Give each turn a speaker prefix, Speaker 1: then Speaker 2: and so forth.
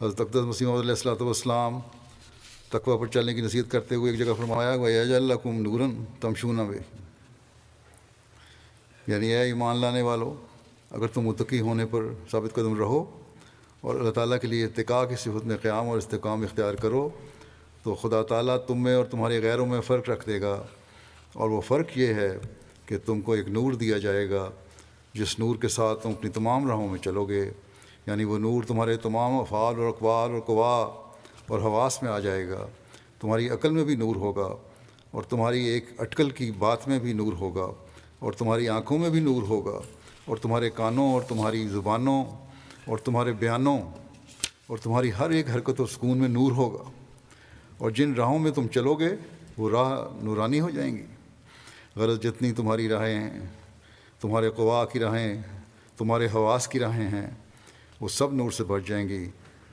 Speaker 1: حضرت اقدس مسیح موعود علیہ الصلوۃ والسلام تقوی پر چلنے کی نصیحت کرتے ہوئے ایک جگہ فرمایا وَيَجْعَلْ لَكُمْ نُورًا تَمْشُونَ بِهِ، یعنی اے ایمان لانے والو، اگر تم متقی ہونے پر ثابت قدم رہو اور اللہ تعالیٰ کے لیے اتقاء کی صفت میں قیام اور استقام اختیار کرو تو خدا تعالیٰ تم میں اور تمہارے غیروں میں فرق رکھ دے گا، اور وہ فرق یہ ہے کہ تم کو ایک نور دیا جائے گا جس نور کے ساتھ تم اپنی تمام راہوں میں چلو گے، یعنی وہ نور تمہارے تمام افعال اور اقوال اور قوا اور حواس میں آ جائے گا، تمہاری عقل میں بھی نور ہوگا، اور تمہاری ایک اٹکل کی بات میں بھی نور ہوگا، اور تمہاری آنکھوں میں بھی نور ہوگا، اور تمہارے کانوں اور تمہاری زبانوں اور تمہارے بیانوں اور تمہاری ہر ایک حرکت و سکون میں نور ہوگا، اور جن راہوں میں تم چلو گے وہ راہ نورانی ہو جائیں گی۔ غرض جتنی تمہاری راہیں ہیں، تمہارے قوا کی راہیں، تمہارے حواس کی راہیں ہیں، وہ سب نور سے بھر جائیں گی،